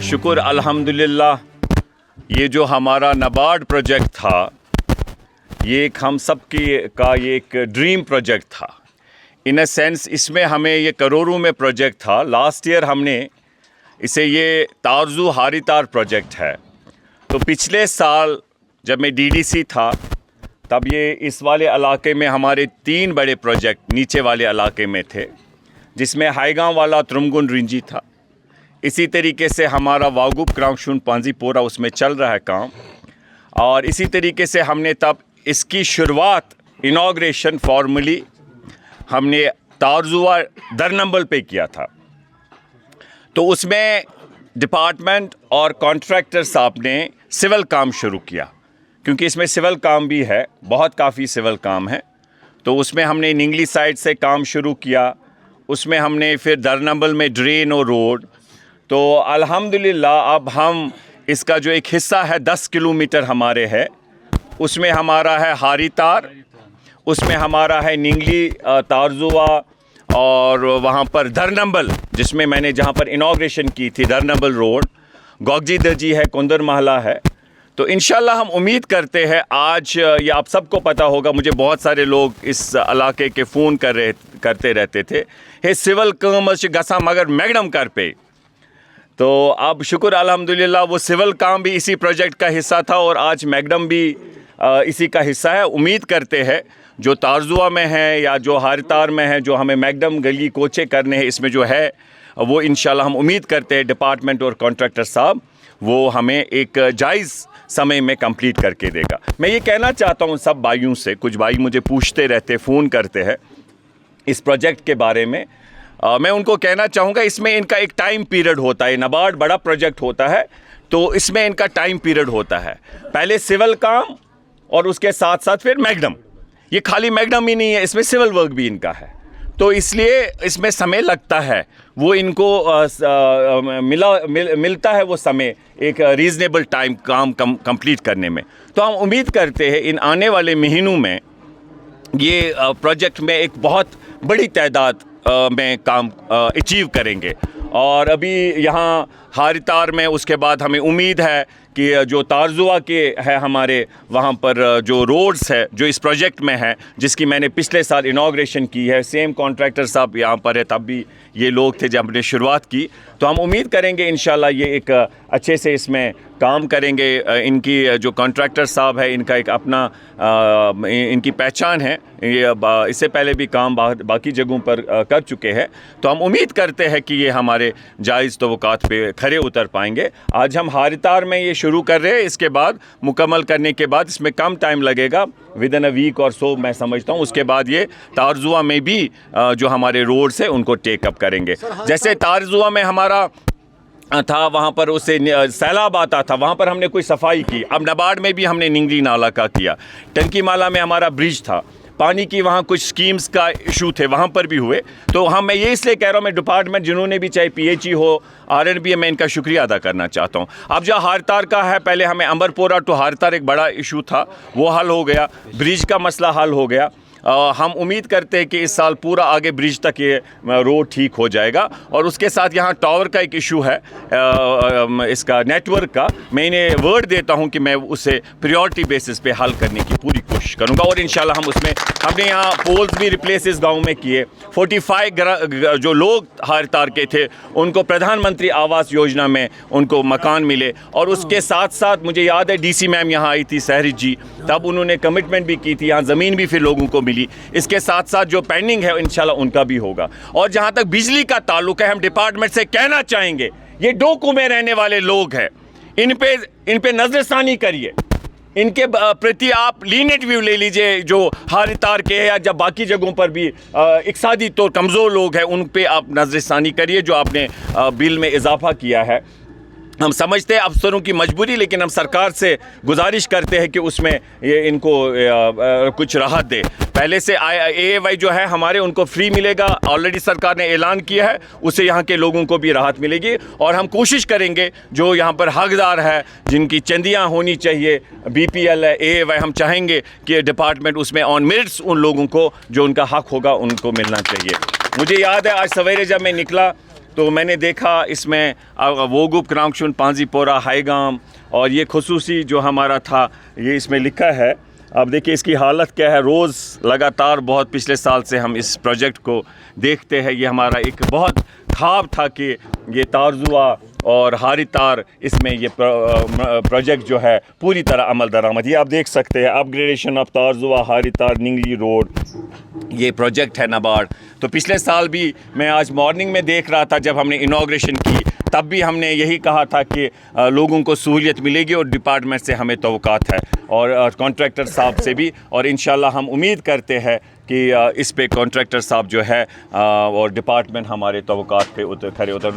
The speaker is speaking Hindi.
शुक्र अल्हम्दुलिल्लाह ये जो हमारा नाबार्ड प्रोजेक्ट था ये एक हम सब का ये एक ड्रीम प्रोजेक्ट था। इन अ सेंस इसमें हमें ये करोड़ों में प्रोजेक्ट था। लास्ट ईयर हमने इसे ये तारजू हारीतार प्रोजेक्ट है। तो पिछले साल जब मैं डीडीसी था तब ये इस वाले इलाके में हमारे 3 बड़े प्रोजेक्ट नीचे वाले इलाके में थे, जिसमें हाईगांव वाला तुरमगुन रिंजी था। इसी तरीके से हमारा वागुप क्रांगशुन पांजीपोरा उसमें चल रहा है काम। और इसी तरीके से हमने तब इसकी शुरुआत इनॉग्रेशन फॉर्मली हमने तारजुआ दरनंबल पे किया था। तो उसमें डिपार्टमेंट और कॉन्ट्रैक्टर साहब ने सिविल काम शुरू किया, क्योंकि इसमें सिविल काम भी है, बहुत काफ़ी सिविल काम है। तो उसमें हमने निंगली साइड से काम शुरू किया। उसमें हमने फिर दरनंबल में ड्रेन और रोड। तो अल्हम्दुलिल्लाह अब हम इसका जो एक हिस्सा है 10 किलोमीटर हमारे है, उसमें हमारा है हारीतार, उसमें हमारा है निंगली तारजुआ और वहाँ पर दरनंबल, जिसमें मैंने जहाँ पर इनॉग्रेशन की थी दरनंबल रोड, गोगजी दर्जी है, कुंदर महला है। तो इंशाल्लाह हम उम्मीद करते हैं आज ये आप सबको पता होगा, मुझे बहुत सारे लोग इस इलाके के फ़ोन करते रहते थे, हे सिविल काम गसा मगर मैगडम कर पे। तो अब शुक्र अल्हम्दुलिल्लाह वो सिविल काम भी इसी प्रोजेक्ट का हिस्सा था और आज मैगडम भी इसी का हिस्सा है। उम्मीद करते हैं जो तारजुआ में है या जो हारीतार में है, जो हमें मैगडम गली कोचे करने हैं, इसमें जो है वो इंशाल्लाह हम उम्मीद करते हैं डिपार्टमेंट और कॉन्ट्रैक्टर साहब वो हमें एक जायज़ समय में कंप्लीट करके देगा। मैं ये कहना चाहता हूँ सब भाइयों से, कुछ भाई मुझे पूछते रहते, फ़ोन करते हैं इस प्रोजेक्ट के बारे में। मैं उनको कहना चाहूँगा इसमें इनका एक टाइम पीरियड होता है। नाबार्ड बड़ा प्रोजेक्ट होता है तो इसमें इनका टाइम पीरियड होता है, पहले सिविल काम और उसके साथ साथ फिर मैगडम। ये खाली मैगडम ही नहीं है, इसमें सिविल वर्क भी इनका है, तो इसलिए इसमें समय लगता है। वो इनको मिलता है वो समय एक रीज़नेबल टाइम काम कंप्लीट करने में। तो हम उम्मीद करते हैं इन आने वाले महीनों में ये प्रोजेक्ट में एक बहुत बड़ी तादाद में काम अचीव करेंगे। और अभी यहाँ हारीतार में उसके बाद हमें उम्मीद है कि जो तारजुआ के है हमारे वहाँ पर जो रोड्स है जो इस प्रोजेक्ट में है, जिसकी मैंने पिछले साल इनॉग्रेशन की है, सेम कॉन्ट्रैक्टर साहब यहाँ पर है, तब भी ये लोग थे जब हमने शुरुआत की। तो हम उम्मीद करेंगे इंशाल्लाह ये एक अच्छे से इसमें काम करेंगे। इनकी जो कॉन्ट्रैक्टर साहब है इनका एक अपना इनकी पहचान है, ये इससे पहले भी काम बाकी जगहों पर कर चुके हैं। तो हम उम्मीद करते हैं कि ये हमारे जायज़ तवक्कात पे खरे उतर पाएंगे। आज हम हारीतार में ये शुरू कर रहे हैं, इसके बाद मुकम्मल करने के बाद इसमें कम टाइम लगेगा, विद इन अ वीक और सो मैं समझता हूँ। उसके बाद ये तारजुआ में भी जो हमारे रोड्स हैं उनको टेकअप करेंगे। जैसे तारजुआ में हमारा था, वहाँ पर उससे सैलाब आता था, वहाँ पर हमने कोई सफाई की। अब नाबार्ड में भी हमने निंगली नाला का किया। टंकी माला में हमारा ब्रिज था, पानी की वहाँ कुछ स्कीम्स का इशू थे, वहाँ पर भी हुए। तो हम मैं ये इसलिए कह रहा हूँ, मैं डिपार्टमेंट जिन्होंने भी चाहे PHE हो RNB, मैं इनका शुक्रिया अदा करना चाहता हूँ। अब जो हारीतार का है, पहले हमें अंबरपोरा टू हारीतार एक बड़ा इशू था, वो हल हो गया, ब्रिज का मसला हल हो गया। हम उम्मीद करते हैं कि इस साल पूरा आगे ब्रिज तक ये रोड ठीक हो जाएगा। और उसके साथ यहाँ टावर का एक इशू है, इसका नेटवर्क का, मैं इन्हें वर्ड देता हूँ कि मैं उसे प्रायोरिटी बेसिस पे हल करने की पूरी कोशिश करूँगा। और इंशाल्लाह हम उसमें हमने यहाँ पोल्स भी रिप्लेस इस गाँव में किए। 45 जो लोग हारीतार के थे उनको प्रधानमंत्री आवास योजना में उनको मकान मिले। और उसके साथ साथ मुझे याद है DC मैम यहाँ आई थी, सहरी जी, तब उन्होंने कमिटमेंट भी की थी, यहाँ ज़मीन भी फिर लोगों को मिली। इसके साथ साथ जो पेंडिंग है इंशाल्लाह उनका भी होगा। और जहां तक बिजली का ताल्लुक है, हम डिपार्टमेंट से कहना चाहेंगे ये डोकू में रहने वाले लोग हैं, इन पे नजरसानी करिए, इनके प्रति आप लीनियंट व्यू ले लीजिए। जो हारीतार के हैं या जब बाकी जगहों पर भी इक़्तिसादी तौर कमज़ोर लोग हैं उन पे आप नजरसानी करिए। जो आपने बिल में इजाफा किया है, हम समझते हैं अफसरों की मजबूरी, लेकिन हम सरकार से गुजारिश करते हैं कि उसमें ये इनको कुछ राहत दे। पहले से AAY जो है हमारे उनको फ्री मिलेगा, ऑलरेडी सरकार ने ऐलान किया है, उससे यहाँ के लोगों को भी राहत मिलेगी। और हम कोशिश करेंगे जो यहाँ पर हकदार है, जिनकी चंदियाँ होनी चाहिए, BPL है, AAY, हम चाहेंगे कि डिपार्टमेंट उसमें ऑन मेरिट्स उन लोगों को जो उनका हक होगा उनको मिलना चाहिए। मुझे याद है आज सवेरे जब मैं निकला तो मैंने देखा इसमें वोगुप क्रांगशुन पांजीपोरा हाईगाम और ये खुसूसी जो हमारा था ये इसमें लिखा है। अब देखिए इसकी हालत क्या है। रोज़ लगातार बहुत पिछले साल से हम इस प्रोजेक्ट को देखते हैं। ये हमारा एक बहुत ख्वाब था कि ये तारजुआ और हारी तार इसमें ये प्रोजेक्ट जो है पूरी तरह अमल दरामद। ये आप देख सकते हैं अपग्रेडेशन ऑफ तारजुआ हारी तार निंगली रोड, ये प्रोजेक्ट है नाबार्ड। तो पिछले साल भी मैं आज मॉर्निंग में देख रहा था जब हमने इनाग्रेशन की, तब भी हमने यही कहा था कि लोगों को सहूलियत मिलेगी और डिपार्टमेंट से हमें तवक्कात है और कॉन्ट्रैक्टर साहब से भी, और इंशाल्लाह हम उम्मीद करते हैं कि इस पे कॉन्ट्रैक्टर साहब जो है और डिपार्टमेंट हमारे तवक्कात पे खरे उतर।